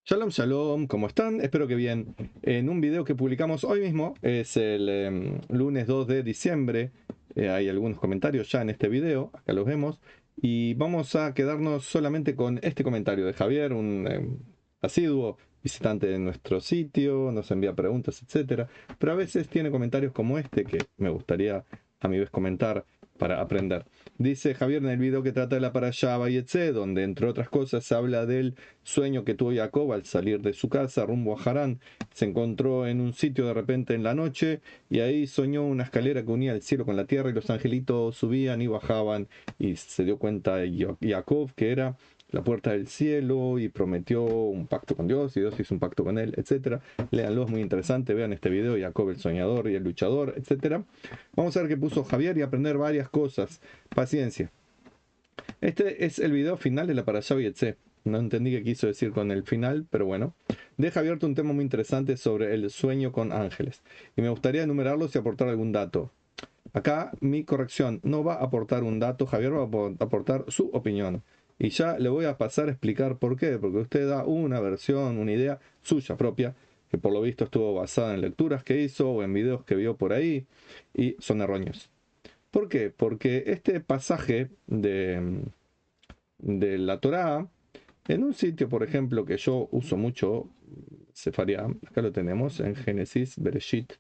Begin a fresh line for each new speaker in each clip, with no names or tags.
Shalom, shalom, ¿cómo están? Espero que bien. En un video que publicamos hoy mismo, es el lunes 2 de diciembre, hay algunos comentarios ya en este video, acá los vemos, y vamos a quedarnos solamente con este comentario de Javier, un asiduo visitante de nuestro sitio, nos envía preguntas, etcétera, pero a veces tiene comentarios como este que me gustaría a mi vez comentar para aprender. Dice Javier en el video que trata de la parashá Vayetze, donde entre otras cosas se habla del sueño que tuvo Jacob al salir de su casa rumbo a Harán. Se encontró en un sitio de repente en la noche y ahí soñó una escalera que unía el cielo con la tierra y los angelitos subían y bajaban y se dio cuenta Jacob que era la puerta del cielo y prometió un pacto con Dios y Dios hizo un pacto con él, etcétera. Léanlo, es muy interesante, vean este video, Jacob el soñador y el luchador, etcétera. Vamos a ver qué puso Javier y aprender varias cosas. Paciencia. Este es el video final de la Parashá Vayetze. No entendí qué quiso decir con el final, pero bueno. Deja abierto un tema muy interesante sobre el sueño con ángeles. Y me gustaría enumerarlos y aportar algún dato. Acá mi corrección no va a aportar un dato, Javier va a aportar su opinión. Y ya le voy a pasar a explicar por qué. Porque usted da una versión, una idea suya propia, que por lo visto estuvo basada en lecturas que hizo o en videos que vio por ahí, y son erróneos. ¿Por qué? Porque este pasaje de la Torá, en un sitio, por ejemplo, que yo uso mucho, Sefaria, acá lo tenemos, en Génesis, Bereshit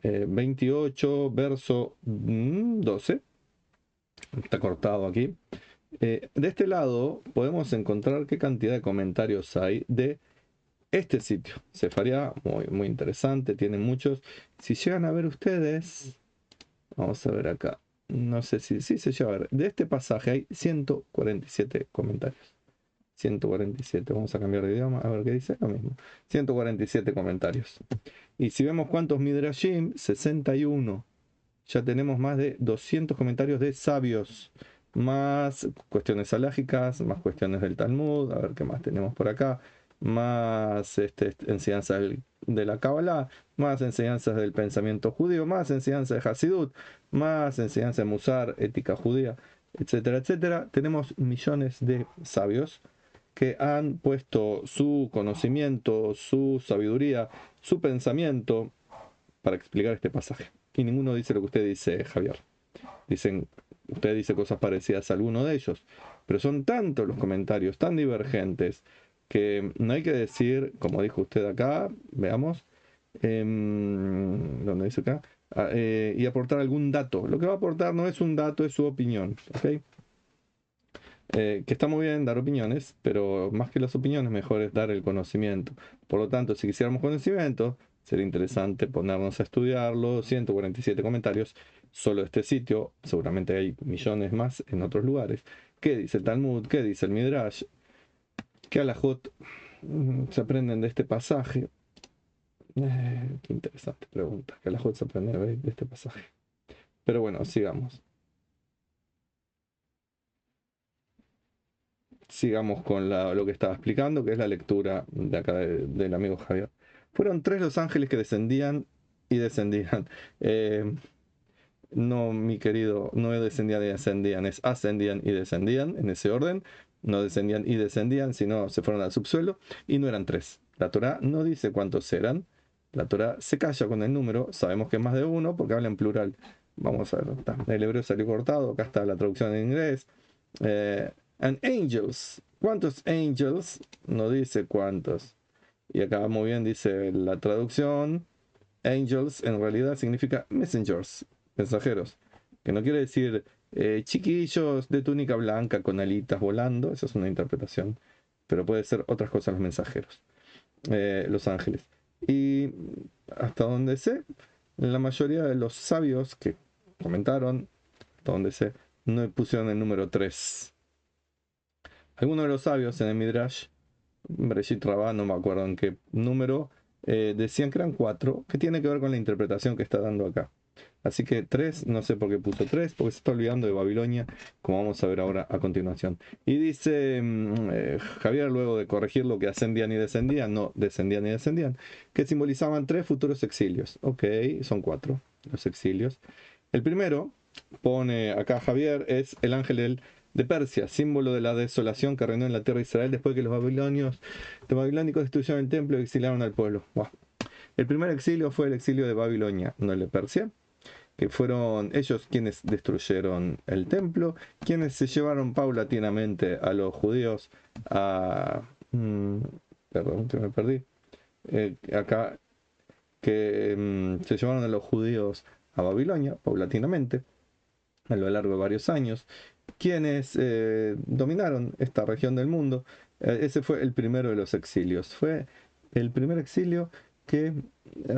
28, verso 12, está cortado aquí. De este lado podemos encontrar qué cantidad de comentarios hay de este sitio. Sefaria, muy, muy interesante, tiene muchos. Si llegan a ver ustedes, vamos a ver acá. No sé si se llega a ver. De este pasaje hay 147 comentarios. 147. Vamos a cambiar de idioma, a ver qué dice. Lo mismo. 147 comentarios. Y si vemos cuántos Midrashim, 61. Ya tenemos más de 200 comentarios de sabios. Más cuestiones alágicas, más cuestiones del Talmud. A ver qué más tenemos por acá. Más enseñanzas de la Kabbalah. Más enseñanzas del pensamiento judío. Más enseñanzas de Hasidut. Más enseñanzas de Musar, ética judía, etcétera, etcétera. Tenemos millones de sabios que han puesto su conocimiento, su sabiduría, su pensamiento para explicar este pasaje. Y ninguno dice lo que usted dice, Javier. Dicen, usted dice cosas parecidas a alguno de ellos, pero son tantos los comentarios, tan divergentes, que no hay que decir, como dijo usted acá, veamos, ¿dónde dice acá? Y aportar algún dato. Lo que va a aportar no es un dato, es su opinión. ¿Ok? Que está muy bien dar opiniones, pero más que las opiniones, mejor es dar el conocimiento. Por lo tanto, si quisiéramos conocimiento, sería interesante ponernos a estudiarlo. 147 comentarios, solo este sitio, seguramente hay millones más en otros lugares. ¿Qué dice el Talmud? ¿Qué dice el Midrash? ¿Qué alajot se aprenden de este pasaje? Qué interesante pregunta. ¿Qué alajot se aprenden de este pasaje? Pero bueno, sigamos. Sigamos con lo que estaba explicando, que es la lectura de acá del amigo Javier. Fueron tres los ángeles que descendían y descendían. Eh, no, mi querido, no descendían y descendían, es ascendían y descendían en ese orden. No descendían y descendían, sino se fueron al subsuelo. Y no eran tres. La Torá no dice cuántos eran. La Torá se calla con el número. Sabemos que es más de uno porque habla en plural. Vamos a ver. El hebreo salió cortado. Acá está la traducción en inglés. And angels. ¿Cuántos angels? No dice cuántos. Y acá muy bien dice la traducción. Angels en realidad significa messengers, mensajeros. Que no quiere decir chiquillos de túnica blanca con alitas volando. Esa es una interpretación. Pero puede ser otras cosas los mensajeros. Los ángeles. Y hasta donde sé, la mayoría de los sabios que comentaron, hasta donde sé, no pusieron el número 3. Algunos de los sabios en el Midrash, Bereshit Rabbah, no me acuerdo en qué número, decían que eran 4, que tiene que ver con la interpretación que está dando acá. Así que 3, no sé por qué puso 3, porque se está olvidando de Babilonia, como vamos a ver ahora a continuación. Y dice Javier, luego de corregir lo que ascendían y descendían, no descendían y descendían, que simbolizaban 3 futuros exilios. Ok, son 4 los exilios. El primero, pone acá Javier, es el ángel del de Persia, símbolo de la desolación que reinó en la tierra de Israel después que los babilónicos destruyeron el templo y exiliaron al pueblo. Wow. El primer exilio fue el exilio de Babilonia, no el de Persia, que fueron ellos quienes destruyeron el templo, quienes se llevaron paulatinamente a los judíos a... perdón, que me perdí. Acá, que se llevaron a los judíos a Babilonia, paulatinamente, a lo largo de varios años, quienes dominaron esta región del mundo. Ese fue el primero de los exilios. Fue el primer exilio que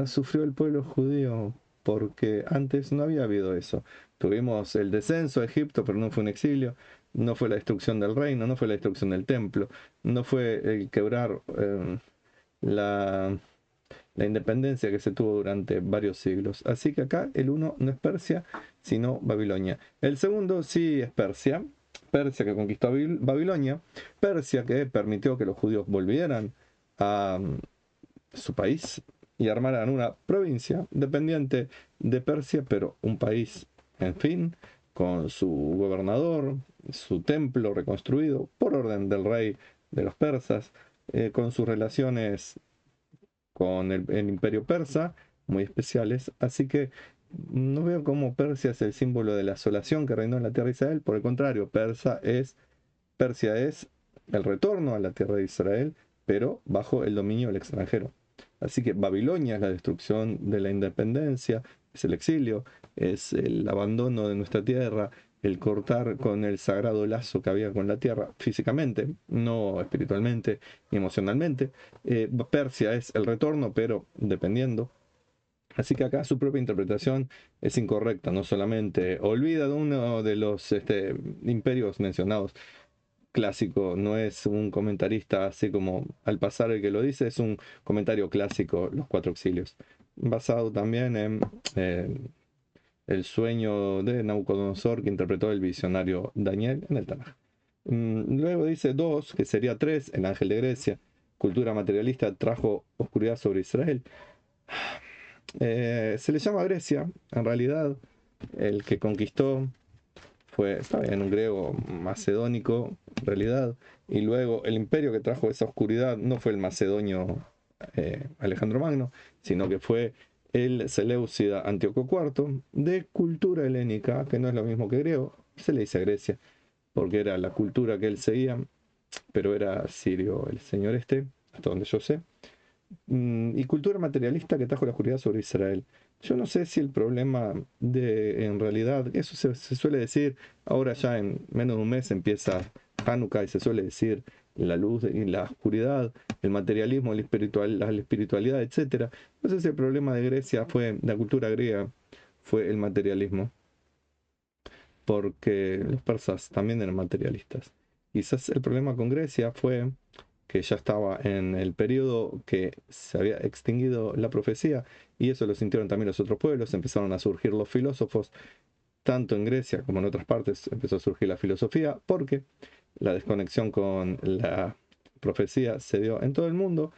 sufrió el pueblo judío, porque antes no había habido eso. Tuvimos el descenso a Egipto, pero no fue un exilio. No fue la destrucción del reino, no fue la destrucción del templo, no fue el quebrar la independencia que se tuvo durante varios siglos. Así que acá el uno no es Persia, sino Babilonia. El segundo sí es Persia, Persia que conquistó Babilonia, Persia que permitió que los judíos volvieran a su país y armaran una provincia dependiente de Persia, pero un país, en fin, con su gobernador, su templo reconstruido por orden del rey de los persas, con sus relaciones con el imperio persa, muy especiales. Así que no veo cómo Persia es el símbolo de la asolación que reinó en la tierra de Israel. Por el contrario, Persia es el retorno a la tierra de Israel, pero bajo el dominio del extranjero. Así que Babilonia es la destrucción de la independencia, es el exilio, es el abandono de nuestra tierra, el cortar con el sagrado lazo que había con la tierra físicamente, no espiritualmente ni emocionalmente. Persia es el retorno, pero dependiendo. Así que acá su propia interpretación es incorrecta, no solamente olvida de uno de los imperios mencionados, clásico, no es un comentarista así como al pasar el que lo dice, es un comentario clásico, los cuatro exilios, basado también en el sueño de Nabucodonosor que interpretó el visionario Daniel en el Tanaj. Luego dice dos, que sería tres, el ángel de Grecia, cultura materialista trajo oscuridad sobre Israel. Se le llama Grecia, en realidad el que conquistó fue, está bien, un griego macedónico, en realidad, y luego el imperio que trajo esa oscuridad no fue el macedonio Alejandro Magno, sino que fue el Seleucida Antíoco IV, de cultura helénica, que no es lo mismo que griego, se le dice Grecia, porque era la cultura que él seguía, pero era sirio el señor hasta donde yo sé. Y cultura materialista que trajo la oscuridad sobre Israel. Yo no sé si el problema en realidad, eso se suele decir, ahora ya en menos de un mes empieza Hanukkah y se suele decir la luz y la oscuridad, el materialismo, la espiritualidad, etc. No sé si el problema de Grecia de la cultura griega, fue el materialismo, porque los persas también eran materialistas. Quizás el problema con Grecia fue que ya estaba en el periodo que se había extinguido la profecía, y eso lo sintieron también los otros pueblos, empezaron a surgir los filósofos, tanto en Grecia como en otras partes empezó a surgir la filosofía, porque la desconexión con la profecía se dio en todo el mundo,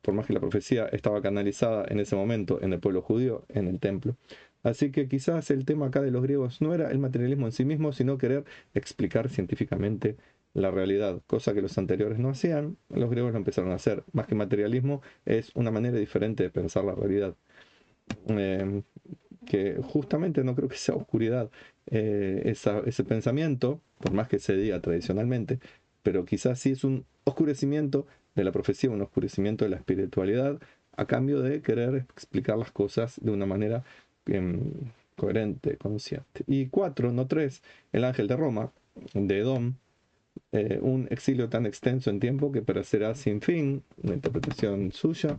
por más que la profecía estaba canalizada en ese momento en el pueblo judío, en el templo. Así que quizás el tema acá de los griegos no era el materialismo en sí mismo, sino querer explicar científicamente la realidad, cosa que los anteriores no hacían, los griegos lo empezaron a hacer. Más que materialismo, es una manera diferente de pensar la realidad. Que justamente no creo que sea oscuridad ese pensamiento, por más que se diga tradicionalmente, pero quizás sí es un oscurecimiento de la profecía, un oscurecimiento de la espiritualidad, a cambio de querer explicar las cosas de una manera coherente, consciente. Y cuatro, no tres, el ángel de Roma, de Edom, un exilio tan extenso en tiempo que parecerá sin fin, una interpretación suya,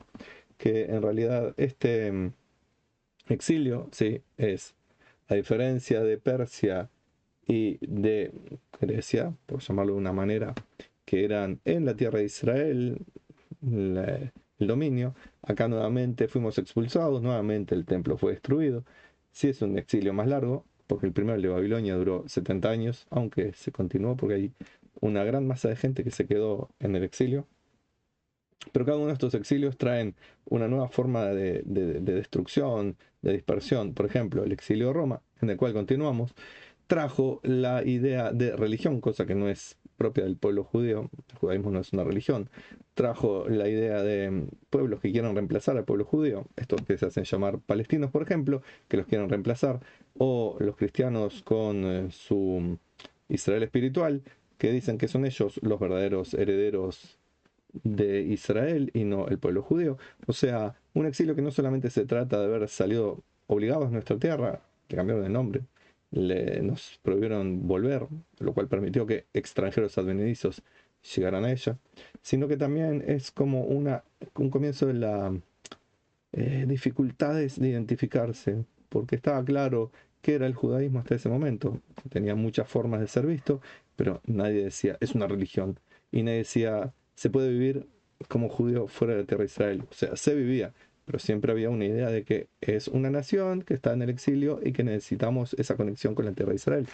que en realidad exilio, sí, es, a diferencia de Persia y de Grecia, por llamarlo de una manera, que eran en la tierra de Israel, el dominio, acá nuevamente fuimos expulsados, nuevamente el templo fue destruido. Sí es un exilio más largo, porque el primero, el de Babilonia, duró 70 años, aunque se continuó porque hay una gran masa de gente que se quedó en el exilio. Pero cada uno de estos exilios traen una nueva forma de destrucción, de dispersión. Por ejemplo, el exilio de Roma, en el cual continuamos, trajo la idea de religión, cosa que no es propia del pueblo judío, el judaísmo no es una religión, trajo la idea de pueblos que quieren reemplazar al pueblo judío, estos que se hacen llamar palestinos, por ejemplo, que los quieren reemplazar, o los cristianos con su Israel espiritual, que dicen que son ellos los verdaderos herederos de Israel y no el pueblo judío. O sea, un exilio que no solamente se trata de haber salido obligados a nuestra tierra, le cambiaron de nombre, nos prohibieron volver, lo cual permitió que extranjeros advenedizos llegaran a ella, sino que también es como un comienzo de las dificultades de identificarse, porque estaba claro que era el judaísmo hasta ese momento. Tenía muchas formas de ser visto, pero nadie decía, es una religión. Y nadie decía, se puede vivir como judío fuera de la tierra de Israel. O sea, se vivía, pero siempre había una idea de que es una nación que está en el exilio y que necesitamos esa conexión con la tierra de Israel.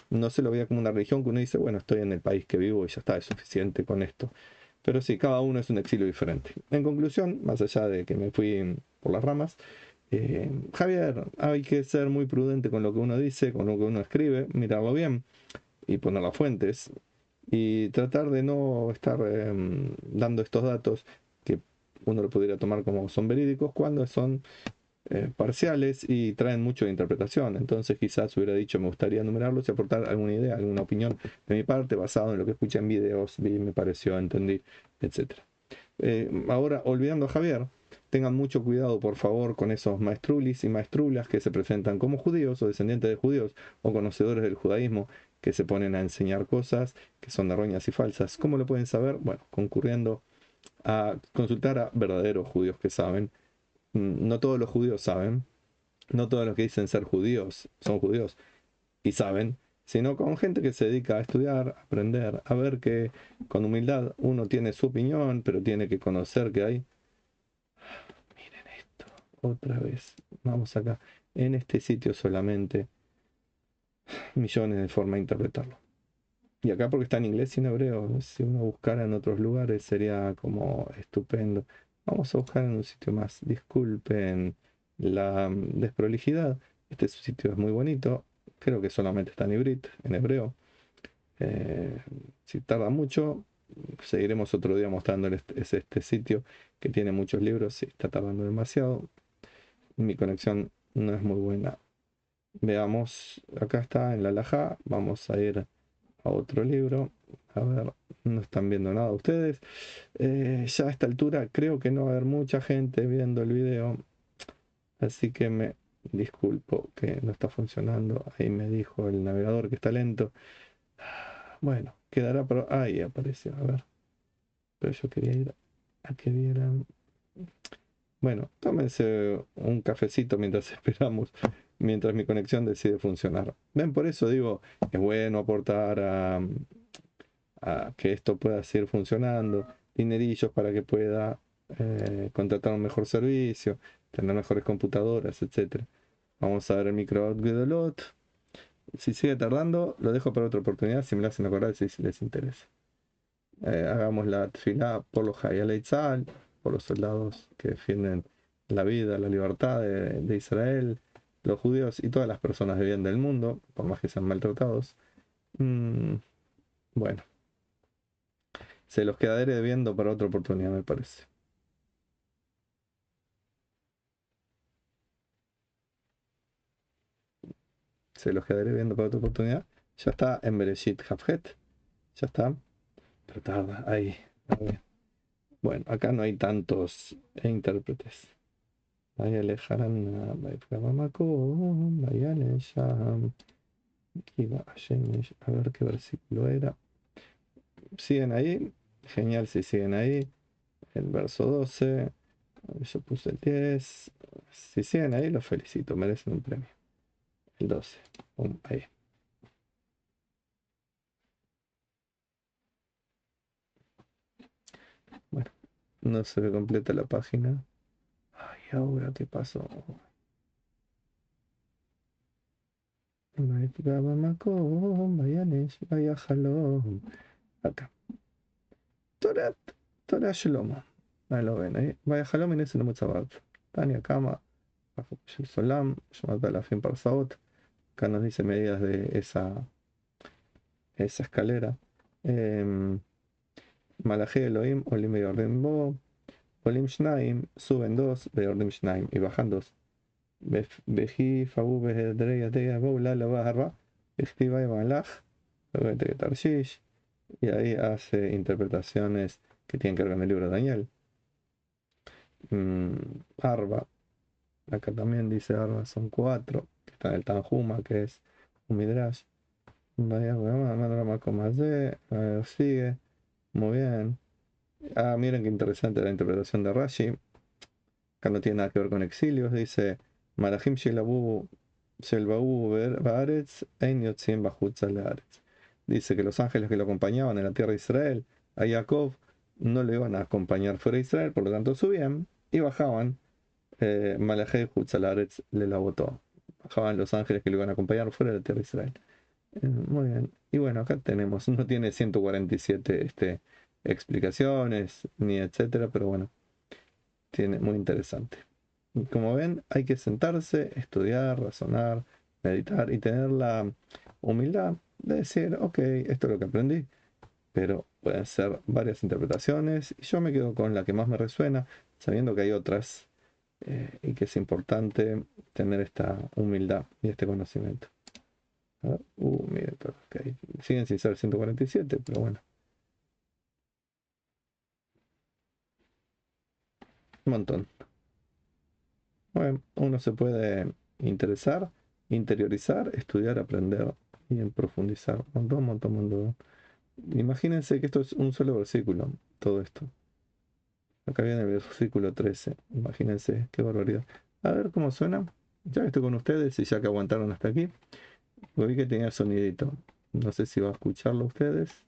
No se lo veía como una religión que uno dice, bueno, estoy en el país que vivo y ya está, es suficiente con esto. Pero sí, cada uno es un exilio diferente. En conclusión, más allá de que me fui por las ramas, Javier, hay que ser muy prudente con lo que uno dice, con lo que uno escribe, mirarlo bien y poner las fuentes y tratar de no estar dando estos datos que uno lo pudiera tomar como son verídicos cuando son parciales y traen mucho de interpretación. Entonces quizás hubiera dicho, me gustaría enumerarlos y aportar alguna idea, alguna opinión de mi parte basado en lo que escuché en videos, vi, me pareció, entendí, etcétera. Ahora, olvidando a Javier, tengan mucho cuidado, por favor, con esos maestrulis y maestrulas que se presentan como judíos o descendientes de judíos o conocedores del judaísmo que se ponen a enseñar cosas que son erróneas y falsas. ¿Cómo lo pueden saber? Bueno, concurriendo a consultar a verdaderos judíos que saben. No todos los judíos saben, no todos los que dicen ser judíos son judíos y saben, sino con gente que se dedica a estudiar, a aprender, a ver que con humildad uno tiene su opinión, pero tiene que conocer que hay, miren esto, otra vez, vamos acá, en este sitio solamente, millones de formas de interpretarlo. Y acá porque está en inglés y en hebreo, ¿no? Si uno buscara en otros lugares sería como estupendo. Vamos a buscar en un sitio más. Disculpen la desprolijidad. Este sitio es muy bonito. Creo que solamente está en hibrit, en hebreo. Eh, si tarda mucho, seguiremos otro día mostrándoles este sitio que tiene muchos libros. Si está tardando demasiado, mi conexión no es muy buena. Veamos, acá está en la Alajá. Vamos a ir a otro libro. A ver, no están viendo nada ustedes. Ya a esta altura creo que no va a haber mucha gente viendo el video. Así que me disculpo que no está funcionando. Ahí me dijo el navegador que está lento. Bueno, quedará, pero ahí apareció. A ver, pero yo quería ir a que vieran. Bueno, tómense un cafecito mientras esperamos, mientras mi conexión decide funcionar. Ven, por eso digo, es bueno aportar a que esto pueda seguir funcionando, dinerillos para que pueda contratar un mejor servicio, tener mejores computadoras, etcétera. Vamos a ver el micro Guidolot. Si sigue tardando, lo dejo para otra oportunidad, si me lo hacen acordar, si les interesa. Hagamos la tefilá por los Hayalei Tzahal, por los soldados que defienden la vida, la libertad de Israel, los judíos y todas las personas de bien del mundo, por más que sean maltratados. Bueno, se los quedaré debiendo para otra oportunidad, me parece. Se los quedaré viendo para otra oportunidad. Ya está en Bereshit Hafet. Ya está. Pero tarda, ahí. Bueno, acá no hay tantos intérpretes. Vaya alejarán, vaya Sham. A ver qué versículo era. ¿Siguen ahí? Genial si siguen ahí. El verso 12. Yo puse el 10. Si siguen ahí, los felicito. Merecen un premio. El 12. Ahí. Bueno, no se ve completa la página. Ay, ahora qué pasó. Acá. Torah, Torah Shlomo. Ahí lo ven. Ahí. Vaya Jalom y Nesene Mutzabat. Tania Kama. Shel Solam. Shemat Alafim Parsaot. Acá nos dice medidas de esa escalera. Malachei Elohim, Olim Beordim Bo, Olim Shnaim, suben 2, Beordim Shnaim, y bajan 2. Veji, Fabu, Behedrei, Ateya, Bo, Lala, Baharba, Estiva y Malach, Tarshish, y ahí hace interpretaciones que tienen que ver con el libro de Daniel. Arba, acá también dice Arba, son 4, que está en el Tanjuma, que es un Midrash. Vaya, sigue, muy bien. Miren qué interesante la interpretación de Rashi. Acá no tiene nada que ver con exilios, dice Malachim Shelabu Shelbaú Baaretz Ein Yotzim Bachutz Laaretz. Dice que los ángeles que lo acompañaban en la tierra de Israel, a Jacob, no le iban a acompañar fuera de Israel, por lo tanto subían y bajaban. Malachei Chutz Laaretz le la votó. Bajaban los ángeles que lo iban a acompañar fuera de la tierra de Israel. Muy bien. Y bueno, acá tenemos, no tiene 147 explicaciones ni etcétera, pero bueno, tiene muy interesante. Y como ven, hay que sentarse, estudiar, razonar, meditar y tener la humildad de decir, ok, esto es lo que aprendí, pero pueden ser varias interpretaciones y yo me quedo con la que más me resuena, sabiendo que hay otras y que es importante tener esta humildad y este conocimiento. A ver, miren, okay. Siguen sin ser 147, pero bueno. Un montón. Bueno, uno se puede interesar, interiorizar, estudiar, aprender y en profundizar. Montón, montón, montón. Imagínense que esto es un solo versículo, todo esto. Acá viene el versículo 13. Imagínense, qué barbaridad. A ver cómo suena. Ya que estoy con ustedes y ya que aguantaron hasta aquí, vi que tenía sonidito. No sé si va a escucharlo ustedes.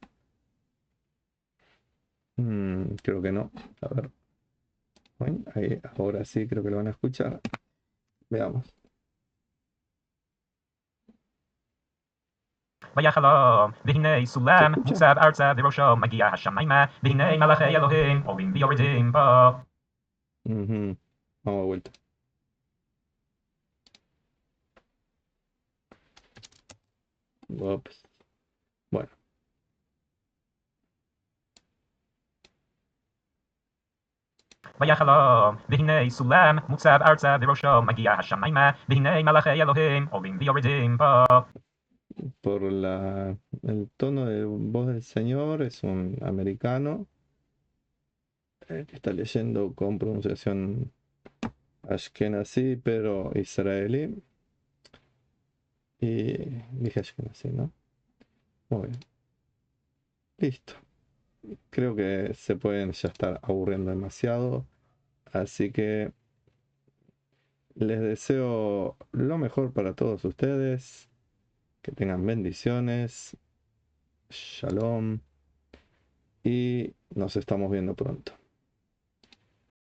Creo que no. A ver. Bueno, ahí, ahora sí creo que lo van a escuchar. Veamos.
ויחלום, והנה סולם מוצב ארצה וראשו מגיע השמיימה, והנה מלאכי אלוהים עולים ויורדים בו.
Vamos de vuelta. Ups. Bueno,
ויחלום, והנה סולם מוצב ארצה וראשו מגיע השמיימה, והנה מלאכי אלוהים עולים ויורדים בו.
por el tono de voz del señor, es un americano que está leyendo con pronunciación ashkenazí, pero israelí. Y dije ashkenazí, ¿no? Muy bien. Listo. Creo que se pueden ya estar aburriendo demasiado. Así que les deseo lo mejor para todos ustedes. Que tengan bendiciones. Shalom. Y nos estamos viendo pronto.